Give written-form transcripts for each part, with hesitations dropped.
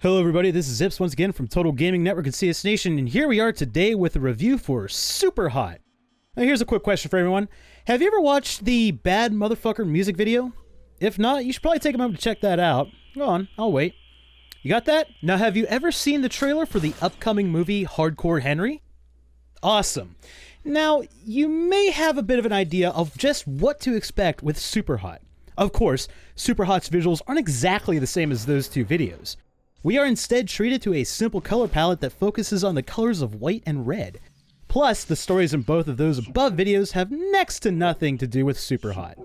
Hello everybody, this is Zips once again from Total Gaming Network and CS Nation, and here we are today with a review for Superhot. Now here's a quick question for everyone. Have you ever watched the Bad Motherfucker music video? If not, you should probably take a moment to check that out. Go on, I'll wait. You got that? Now have you ever seen the trailer for the upcoming movie Hardcore Henry? Awesome. Now, you may have a bit of an idea of just what to expect with Superhot. Of course, Superhot's visuals aren't exactly the same as those two videos. We are instead treated to a simple color palette that focuses on the colors of white and red. Plus, the stories in both of those above videos have next to nothing to do with Superhot.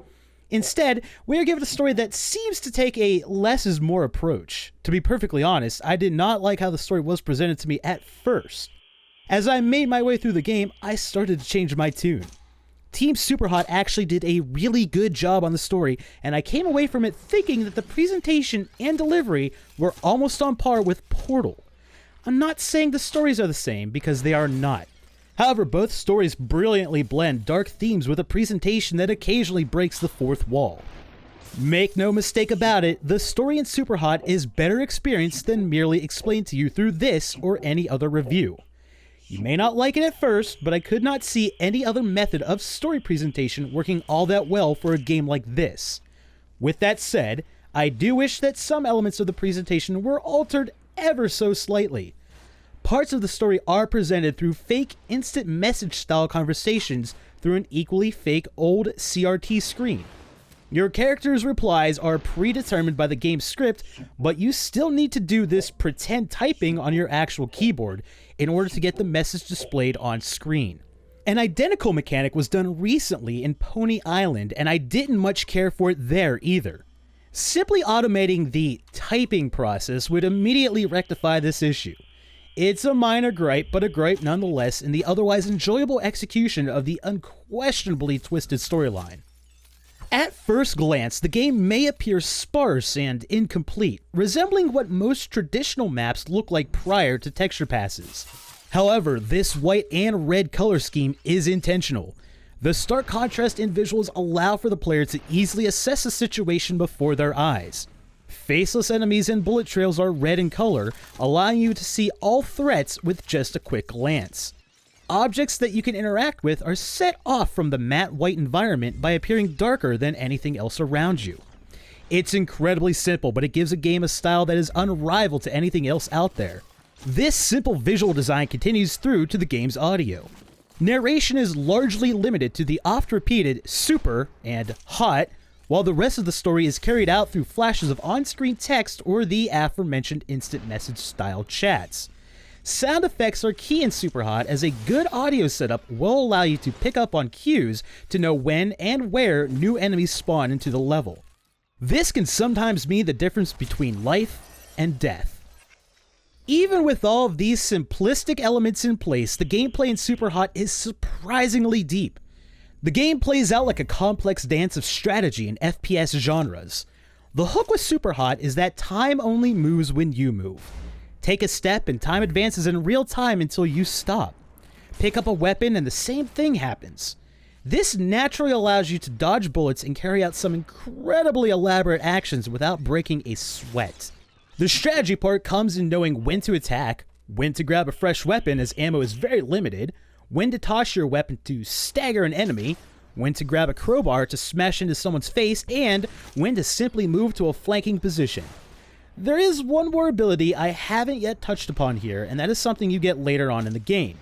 Instead, we are given a story that seems to take a less is more approach. To be perfectly honest, I did not like how the story was presented to me at first. As I made my way through the game, I started to change my tune. Team Superhot actually did a really good job on the story, and I came away from it thinking that the presentation and delivery were almost on par with Portal. I'm not saying the stories are the same, because they are not. However, both stories brilliantly blend dark themes with a presentation that occasionally breaks the fourth wall. Make no mistake about it, the story in Superhot is better experienced than merely explained to you through this or any other review. You may not like it at first, but I could not see any other method of story presentation working all that well for a game like this. With that said, I do wish that some elements of the presentation were altered ever so slightly. Parts of the story are presented through fake instant message style conversations through an equally fake old CRT screen. Your character's replies are predetermined by the game's script, but you still need to do this pretend typing on your actual keyboard in order to get the message displayed on screen. An identical mechanic was done recently in Pony Island, and I didn't much care for it there either. Simply automating the typing process would immediately rectify this issue. It's a minor gripe, but a gripe nonetheless in the otherwise enjoyable execution of the unquestionably twisted storyline. At first glance, the game may appear sparse and incomplete, resembling what most traditional maps look like prior to texture passes. However, this white and red color scheme is intentional. The stark contrast in visuals allow for the player to easily assess a situation before their eyes. Faceless enemies and bullet trails are red in color, allowing you to see all threats with just a quick glance. Objects that you can interact with are set off from the matte white environment by appearing darker than anything else around you. It's incredibly simple, but it gives a game a style that is unrivaled to anything else out there. This simple visual design continues through to the game's audio. Narration is largely limited to the oft-repeated super and hot, while the rest of the story is carried out through flashes of on-screen text or the aforementioned instant message style chats. Sound effects are key in Superhot, as a good audio setup will allow you to pick up on cues to know when and where new enemies spawn into the level. This can sometimes mean the difference between life and death. Even with all of these simplistic elements in place, the gameplay in Superhot is surprisingly deep. The game plays out like a complex dance of strategy and FPS genres. The hook with Superhot is that time only moves when you move. Take a step and time advances in real time until you stop. Pick up a weapon and the same thing happens. This naturally allows you to dodge bullets and carry out some incredibly elaborate actions without breaking a sweat. The strategy part comes in knowing when to attack, when to grab a fresh weapon as ammo is very limited, when to toss your weapon to stagger an enemy, when to grab a crowbar to smash into someone's face, and when to simply move to a flanking position. There is one more ability I haven't yet touched upon here, and that is something you get later on in the game.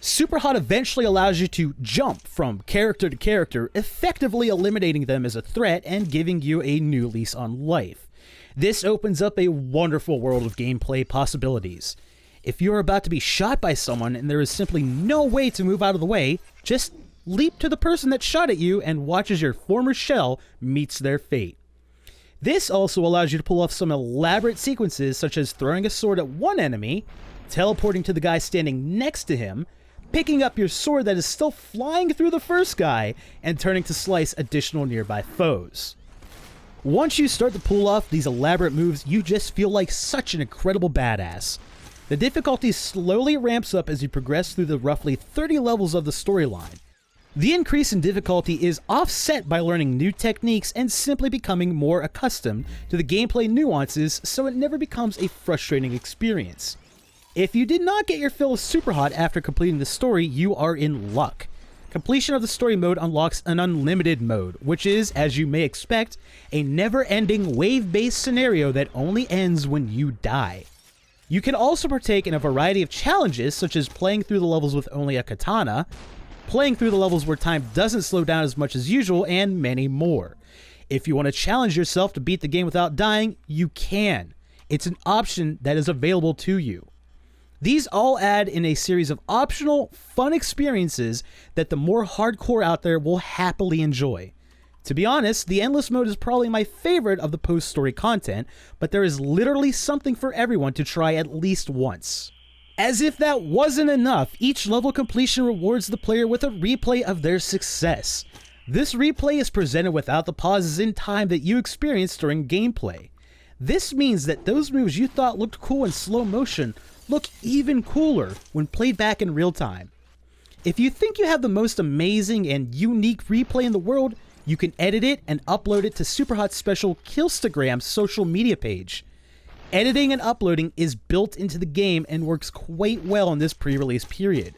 Superhot eventually allows you to jump from character to character, effectively eliminating them as a threat and giving you a new lease on life. This opens up a wonderful world of gameplay possibilities. If you are about to be shot by someone and there is simply no way to move out of the way, just leap to the person that shot at you and watch as your former shell meets their fate. This also allows you to pull off some elaborate sequences, such as throwing a sword at one enemy, teleporting to the guy standing next to him, picking up your sword that is still flying through the first guy, and turning to slice additional nearby foes. Once you start to pull off these elaborate moves, you just feel like such an incredible badass. The difficulty slowly ramps up as you progress through the roughly 30 levels of the storyline. The increase in difficulty is offset by learning new techniques and simply becoming more accustomed to the gameplay nuances, so it never becomes a frustrating experience. If you did not get your fill of Superhot after completing the story, you are in luck. Completion of the story mode unlocks an unlimited mode, which is, as you may expect, a never-ending wave-based scenario that only ends when you die. You can also partake in a variety of challenges, such as playing through the levels with only a katana, playing through the levels where time doesn't slow down as much as usual, and many more. If you want to challenge yourself to beat the game without dying, you can. It's an option that is available to you. These all add in a series of optional, fun experiences that the more hardcore out there will happily enjoy. To be honest, the Endless Mode is probably my favorite of the post-story content, but there is literally something for everyone to try at least once. As if that wasn't enough, each level completion rewards the player with a replay of their success. This replay is presented without the pauses in time that you experienced during gameplay. This means that those moves you thought looked cool in slow motion look even cooler when played back in real time. If you think you have the most amazing and unique replay in the world, you can edit it and upload it to Superhot's special Killstagram social media page. Editing and uploading is built into the game and works quite well in this pre-release period.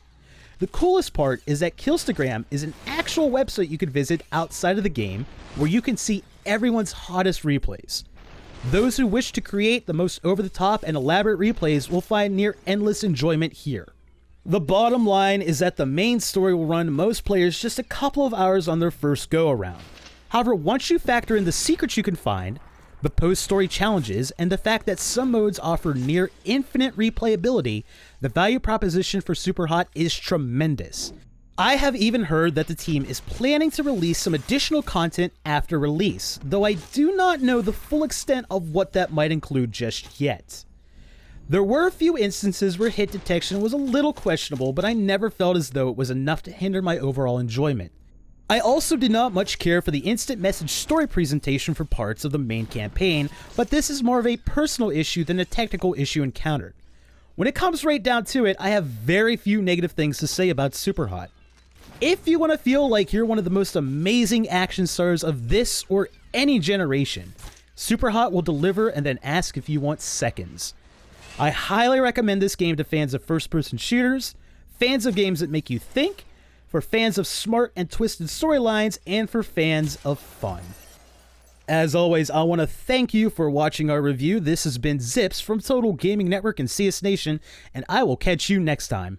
The coolest part is that Killstagram is an actual website you could visit outside of the game where you can see everyone's hottest replays. Those who wish to create the most over-the-top and elaborate replays will find near endless enjoyment here. The bottom line is that the main story will run most players just a couple of hours on their first go-around. However, once you factor in the secrets you can find, the post-story challenges, and the fact that some modes offer near infinite replayability, the value proposition for Superhot is tremendous. I have even heard that the team is planning to release some additional content after release, though I do not know the full extent of what that might include just yet. There were a few instances where hit detection was a little questionable, but I never felt as though it was enough to hinder my overall enjoyment. I also did not much care for the instant message story presentation for parts of the main campaign, but this is more of a personal issue than a technical issue encountered. When it comes right down to it, I have very few negative things to say about Superhot. If you want to feel like you're one of the most amazing action stars of this or any generation, Superhot will deliver and then ask if you want seconds. I highly recommend this game to fans of first-person shooters, fans of games that make you think, for fans of smart and twisted storylines, and for fans of fun. As always, I want to thank you for watching our review. This has been Zips from Total Gaming Network and CS Nation, and I will catch you next time.